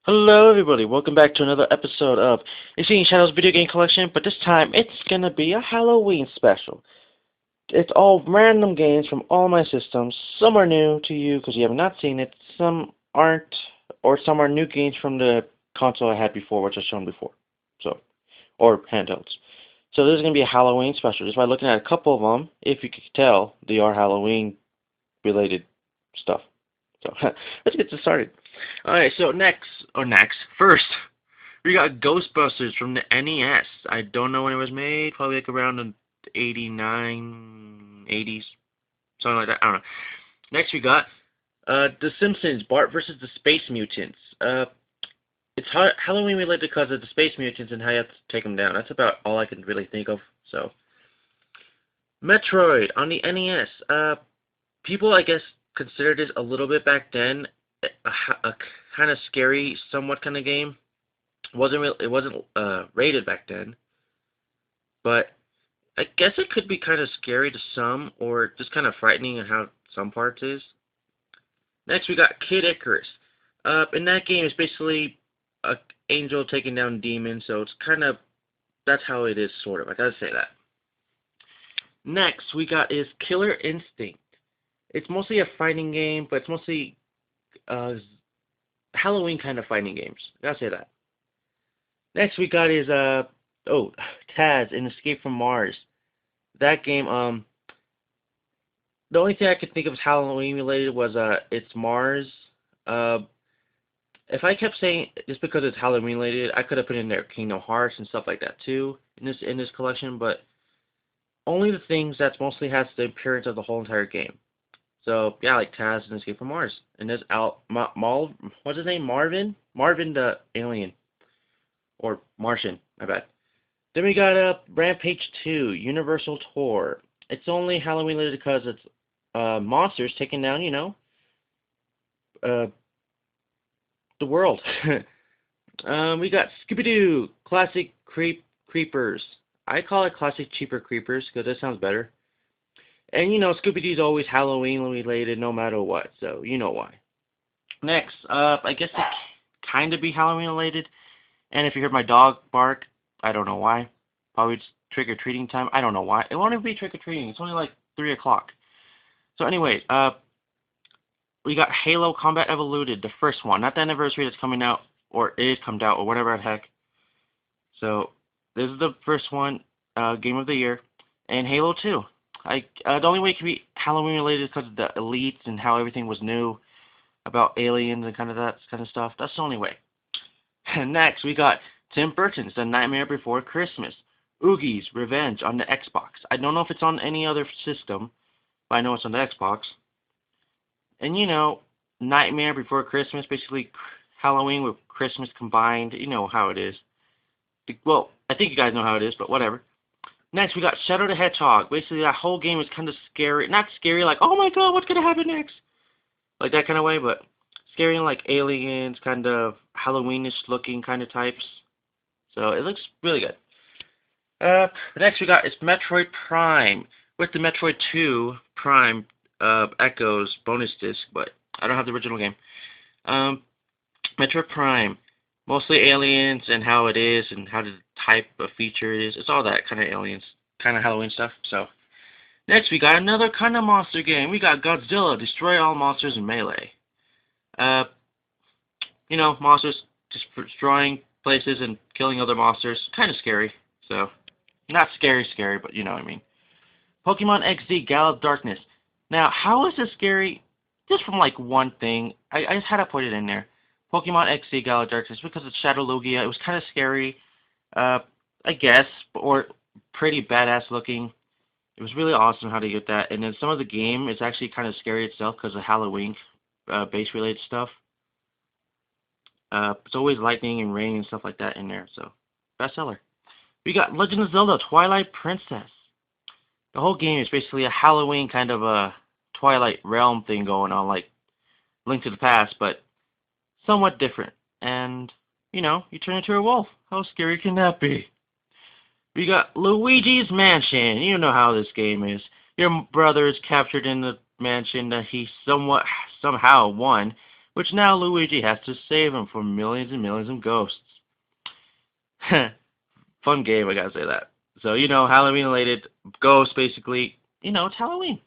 Hello everybody, welcome back to another episode of Exceeding Shadows Video Game Collection, but this time it's gonna be a Halloween special. It's all random games from all my systems. Some are new to you because you have not seen it, some aren't, or some are new games from the console I had before, which I've shown before. So, or handhelds. So this is gonna be a Halloween special. Just by looking at a couple of them, if you can tell, they are Halloween related stuff. So let's get this started. Alright, so first, we got Ghostbusters from the NES. I don't know when it was made, probably like around the 89, 80s, something like that, I don't know. Next we got The Simpsons, Bart versus the Space Mutants. It's Halloween related because of the Space Mutants and how you have to take them down. That's about all I can really think of, so. Metroid on the NES. People, I guess, considered it a little bit back then a kind of scary, somewhat kind of game. It wasn't rated back then, but I guess it could be kind of scary to some, or just kind of frightening in how some parts is. Next, we got Kid Icarus. In that game, it's basically an angel taking down demons, so it's kind of that's how it is, sort of. I gotta say that. Next, we got is Killer Instinct. It's mostly a fighting game, but it's mostly Halloween kind of fighting games. Gotta say that. Next we got is Taz in Escape from Mars. That game, the only thing I could think of as Halloween related was it's Mars. If I kept saying just because it's Halloween related, I could have put in there Kingdom Hearts and stuff like that too in this collection, but only the things that's mostly has the appearance of the whole entire game. So yeah, like Taz and Escape from Mars, and there's what's his name? Marvin the alien, or Martian, I bet. Then we got Rampage 2 Universal Tour. It's only Halloween related because it's monsters taking down, the world. We got Scooby-Doo Classic Creepers. I call it Classic Cheaper Creepers because that sounds better. And Scooby-Doo's always Halloween related no matter what, so you know why. Next, I guess it kind of be Halloween related. And if you heard my dog bark, I don't know why. Probably it's trick-or-treating time. I don't know why. It won't even be trick-or-treating. It's only like 3 o'clock. So anyway, we got Halo Combat Evoluted, the first one. Not the anniversary that's coming out, or is coming out, or whatever the heck. So, this is the first one, Game of the Year. And Halo 2. The only way it could be Halloween related is because of the elites and how everything was new about aliens and kind of that kind of stuff. That's the only way. And next, we got Tim Burton's The Nightmare Before Christmas. Oogie's Revenge on the Xbox. I don't know if it's on any other system, but I know it's on the Xbox. And Nightmare Before Christmas, basically Halloween with Christmas combined. You know how it is. Well, I think you guys know how it is, but whatever. Next, we got Shadow the Hedgehog. Basically, that whole game is kind of scary. Not scary like, oh my god, what's going to happen next? Like that kind of way, but scary and like aliens, kind of Halloweenish looking kind of types. So it looks really good. Next we got is Metroid Prime. With the Metroid 2 Prime Echoes bonus disc, but I don't have the original game. Metroid Prime. Mostly aliens and how it is and how the type of feature it is. It's all that kind of aliens, kind of Halloween stuff. So, next we got another kind of monster game. We got Godzilla, Destroy All Monsters in Melee. Monsters just destroying places and killing other monsters. Kind of scary. So, not scary, but you know what I mean. Pokemon XD, Gala of Darkness. Now, how is this scary? Just from like one thing. I just had to put it in there. Pokemon XD Gala of Darkness, because it's Shadow Lugia. It was kind of scary, I guess, or pretty badass looking. It was really awesome how to get that. And then some of the game is actually kind of scary itself because of Halloween base related stuff. It's always lightning and rain and stuff like that in there, so bestseller. We got Legend of Zelda Twilight Princess. The whole game is basically a Halloween kind of a Twilight Realm thing going on, like Link to the Past, but somewhat different. And, you turn into a wolf. How scary can that be? We got Luigi's Mansion. You know how this game is. Your brother is captured in the mansion that he somehow won, which now Luigi has to save him from millions and millions of ghosts. Fun game, I gotta say that. So, Halloween related ghosts, basically, it's Halloween.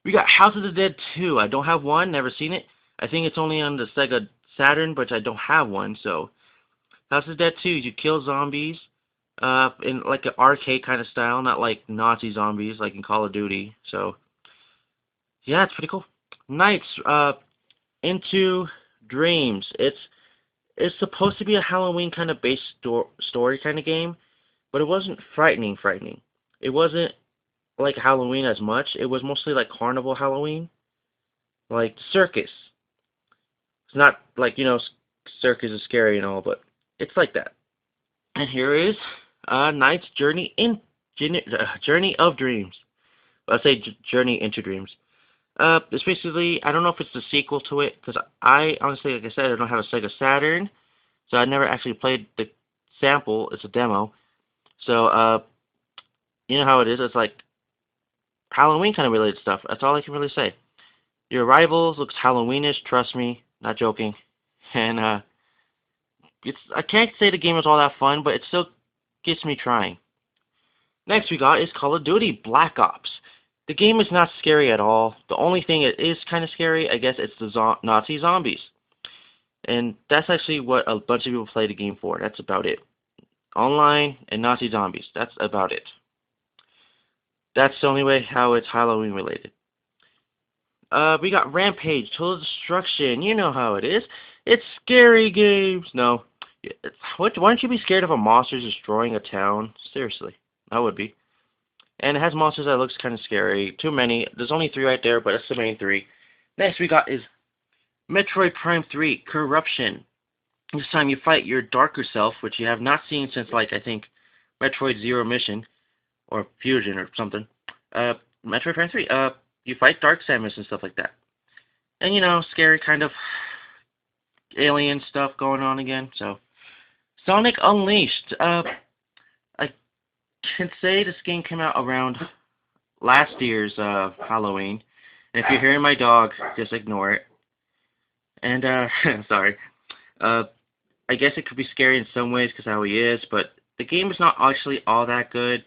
We got House of the Dead 2. I don't have one, never seen it. I think it's only on the Sega Saturn, but I don't have one, so. House of the Dead 2, you kill zombies, in like an arcade kind of style, not like Nazi zombies like in Call of Duty, so. Yeah, it's pretty cool. Nights, Into Dreams. It's supposed to be a Halloween kind of based story kind of game, but it wasn't frightening. It wasn't like Halloween as much. It was mostly like carnival Halloween, like circus. It's not like circus is scary and all, but it's like that. And here is Night's Journey of Dreams. Let's say Journey into Dreams. It's basically, I don't know if it's the sequel to it, because I honestly, like I said, I don't have a Sega Saturn, so I never actually played the sample. It's a demo. So, you know how it is. It's like Halloween kind of related stuff. That's all I can really say. Your Rivals looks Halloweenish, trust me, not joking. And I can't say the game is all that fun, but it still gets me trying. Next we got is Call of Duty Black Ops. The game is not scary at all. The only thing it is kind of scary, I guess, it's the Nazi zombies. And that's actually what a bunch of people play the game for. That's about it. Online and Nazi zombies. That's about it. That's the only way how it's Halloween related. We got Rampage, Total Destruction. You know how it is. It's scary games. No. Why don't you be scared of a monster destroying a town? Seriously. I would be. And it has monsters that looks kind of scary. Too many. There's only 3 right there, but that's the main 3. Next we got is Metroid Prime 3, Corruption. This time you fight your darker self, which you have not seen since, like, I think, Metroid Zero Mission, or Fusion, or something. Metroid Prime 3, you fight Dark Samus and stuff like that. And, scary kind of alien stuff going on again, so. Sonic Unleashed, I can say this game came out around last year's Halloween. And if you're hearing my dog, just ignore it. And, sorry. I guess it could be scary in some ways because how he is, but the game is not actually all that good.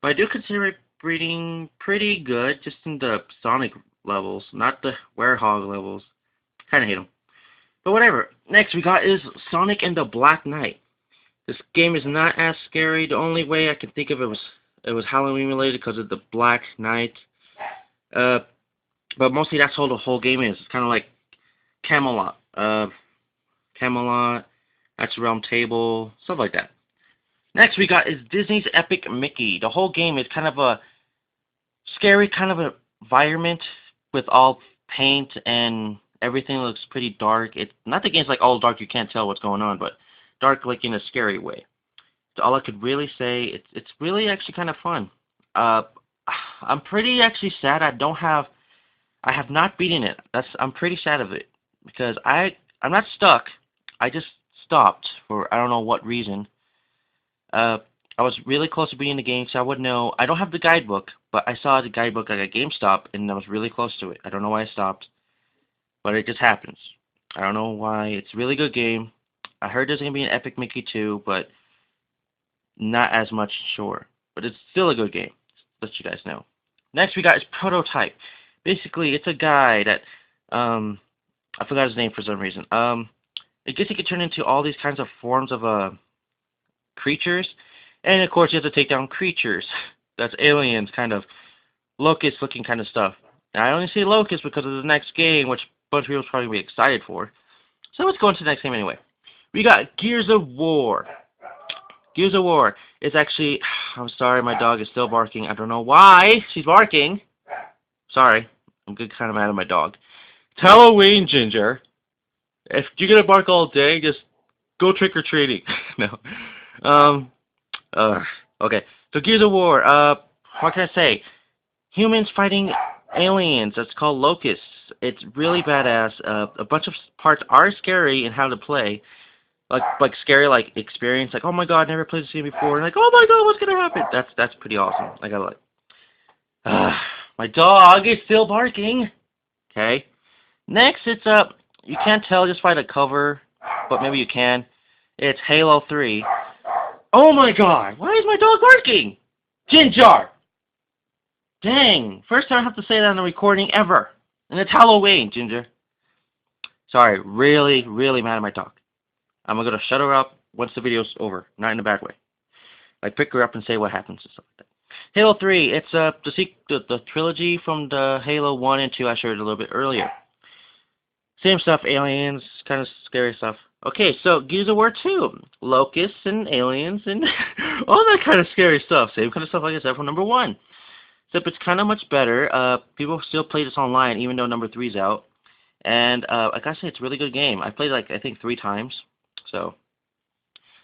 But I do consider it pretty good, just in the Sonic levels, not the Werehog levels. Kind of hate them. But whatever. Next we got is Sonic and the Black Knight. This game is not as scary. The only way I can think of it was Halloween related because of the Black Knight. But mostly that's how the whole game is. It's kind of like Camelot. Camelot, that's Realm Table, stuff like that. Next we got is Disney's Epic Mickey. The whole game is kind of a scary kind of environment with all paint and everything looks pretty dark. It's not the game's like all dark, you can't tell what's going on, but dark like in a scary way. So all I could really say, it's really actually kind of fun. I'm pretty actually sad I have not beaten it. I'm pretty sad of it because I'm not stuck. I just stopped for I don't know what reason. I was really close to beating the game, so I would know. I don't have the guidebook, but I saw the guidebook at a GameStop, and I was really close to it. I don't know why I stopped, but it just happens. I don't know why. It's a really good game. I heard there's going to be an Epic Mickey 2, but not as much sure. But it's still a good game. Let you guys know. Next we got is Prototype. Basically, it's a guy that, I forgot his name for some reason. I guess he could turn into all these kinds of forms of creatures. And of course, you have to take down creatures. That's aliens, kind of locust-looking kind of stuff. Now, I only say locust because of the next game, which a bunch of people will probably be excited for. So let's go into the next game anyway. We got Gears of War. Gears of War is actually... I'm sorry, my dog is still barking. I don't know why she's barking. Sorry. I'm kind of mad at my dog. It's Halloween, Ginger. If you're going to bark all day, just go trick-or-treating. No. Okay. So Gears of War, what can I say? Humans fighting aliens. That's called Locusts. It's really badass. A bunch of parts are scary in how to play. Like scary, like experience. Like, oh my god, never played this game before. And like, oh my god, what's gonna happen? That's pretty awesome. I gotta like. My dog is still barking. Okay. Next, it's you can't tell just by the cover, but maybe you can. It's Halo 3. Oh my god, why is my dog barking? Ginger! Dang, first time I have to say that on a recording ever. And it's Halloween, Ginger. Sorry, really, really mad at my dog. I'm gonna shut her up once the video's over, not in a bad way. I pick her up and say what happens and stuff like that. Halo 3, it's the trilogy from the Halo 1 and 2 I showed a little bit earlier. Same stuff, aliens, kind of scary stuff. Okay, so Gears of War 2, locusts and aliens and all that kind of scary stuff. Same kind of stuff like I said from number 1. Except it's kind of much better. People still play this online even though number 3's out. And I gotta say, it's a really good game. I played it like, I think 3 times. So,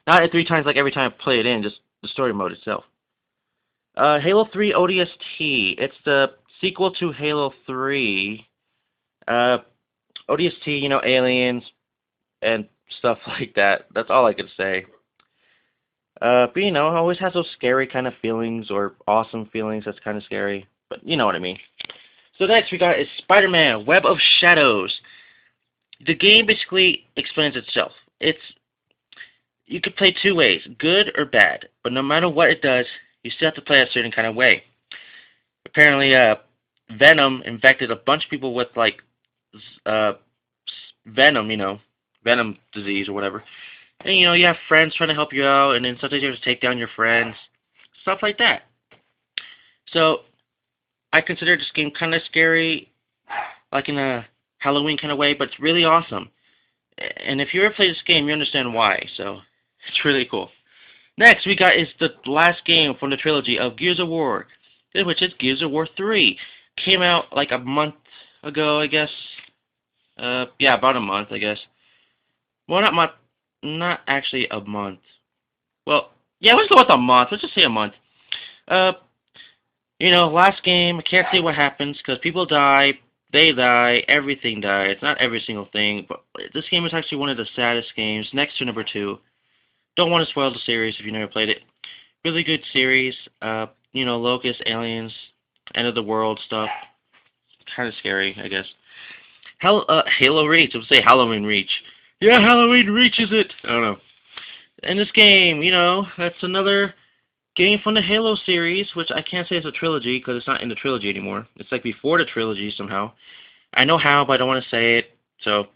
not 3 times like every time I play it in, just the story mode itself. Halo 3 ODST. It's the sequel to Halo 3. ODST, you know, aliens and stuff like that. That's all I can say. But you know, it always has those scary kind of feelings or awesome feelings that's kind of scary. But you know what I mean. So next we got is Spider-Man Web of Shadows. The game basically explains itself. You could play 2 ways, good or bad. But no matter what it does, you still have to play a certain kind of way. Apparently, Venom infected a bunch of people with like venom, you know, venom disease or whatever. And you know, you have friends trying to help you out, and then sometimes you have to take down your friends, stuff like that. So, I consider this game kind of scary, like in a Halloween kind of way, but it's really awesome. And if you ever play this game, you understand why. So, it's really cool. Next, we got is the last game from the trilogy of Gears of War, which is Gears of War 3. Came out like a month ago, I guess. Yeah, about a month, I guess. Well, not actually a month. Well, yeah, let's go with a month. Let's just say a month. You know, last game, I can't say what happens, because people die, they die, everything dies. Not every single thing, but this game is actually one of the saddest games, next to number 2. Don't want to spoil the series if you never played it. Really good series. You know, locusts, aliens, end of the world stuff. Kind of scary, I guess. Halo Reach. I would say Halloween Reach. Yeah, Halloween Reach is it? I don't know. And this game, you know, that's another game from the Halo series, which I can't say it's a trilogy because it's not in the trilogy anymore. It's like before the trilogy somehow. I know how, but I don't want to say it. So,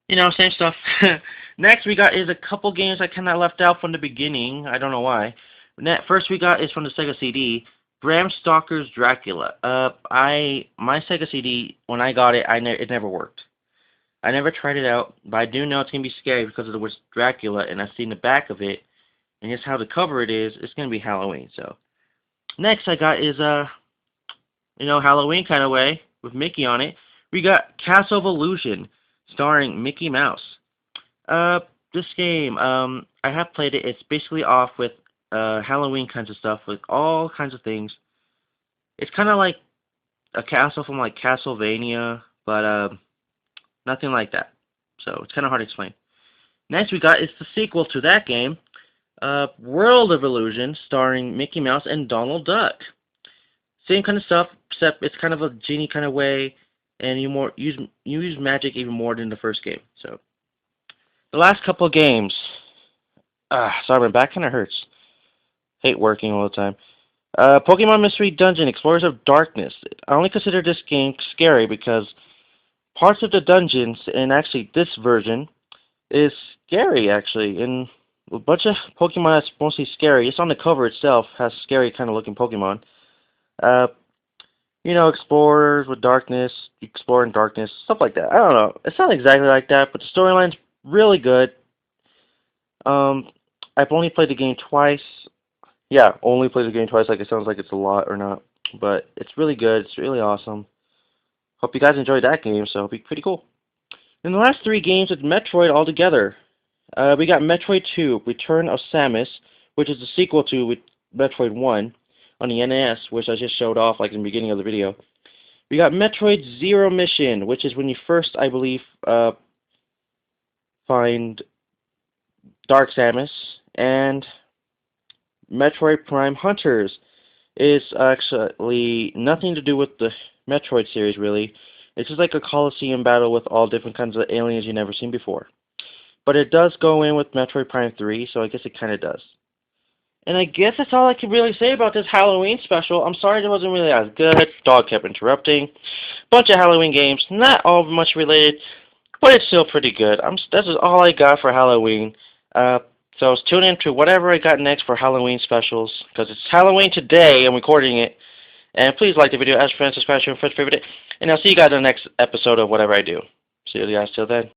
you know, same stuff. Next we got is a couple games I kind of left out from the beginning. I don't know why. First we got is from the Sega CD, Bram Stoker's Dracula. My Sega CD, when I got it, it never worked. I never tried it out, but I do know it's gonna be scary because of the word Dracula, and I've seen the back of it, and just how the cover it is. It's gonna be Halloween. So next I got is you know, Halloween kind of way with Mickey on it. We got Castle of Illusion, starring Mickey Mouse. This game, I have played it. It's basically off with Halloween kinds of stuff, with all kinds of things. It's kind of like a castle from like Castlevania, but nothing like that. So it's kind of hard to explain. Next we got is the sequel to that game, World of Illusion, starring Mickey Mouse and Donald Duck. Same kind of stuff, except it's kind of a genie kind of way, and you use magic even more than the first game. So the last couple of games. Sorry, my back kind of hurts. Hate working all the time. Pokemon Mystery Dungeon, Explorers of Darkness. I only consider this game scary because parts of the dungeons, and actually this version, is scary actually. And a bunch of Pokemon that's mostly scary. It's on the cover itself, has scary kind of looking Pokemon. You know, explorers with darkness, explore in darkness, stuff like that. I don't know. It's not exactly like that, but the storyline's really good. I've only played the game twice. Yeah, only played the game twice. Like it sounds like it's a lot or not, but it's really good. It's really awesome. Hope you guys enjoyed that game. So it'll be pretty cool. In the last 3 games with Metroid altogether, we got Metroid 2: Return of Samus, which is the sequel to Metroid 1 on the NES, which I just showed off like in the beginning of the video. We got Metroid Zero Mission, which is when you first, I believe, find Dark Samus, and Metroid Prime Hunters is actually nothing to do with the Metroid series, really. It's just like a Coliseum battle with all different kinds of aliens you've never seen before. But it does go in with Metroid Prime 3, so I guess it kind of does. And I guess that's all I can really say about this Halloween special. I'm sorry it wasn't really as good. Dog kept interrupting. Bunch of Halloween games, not all much related, but it's still pretty good. This is all I got for Halloween. So tune in to whatever I got next for Halloween specials, because it's Halloween today. I'm recording it. And please like the video, ask friends, subscribe to your first favorite, and I'll see you guys in the next episode of whatever I do. See you guys till then.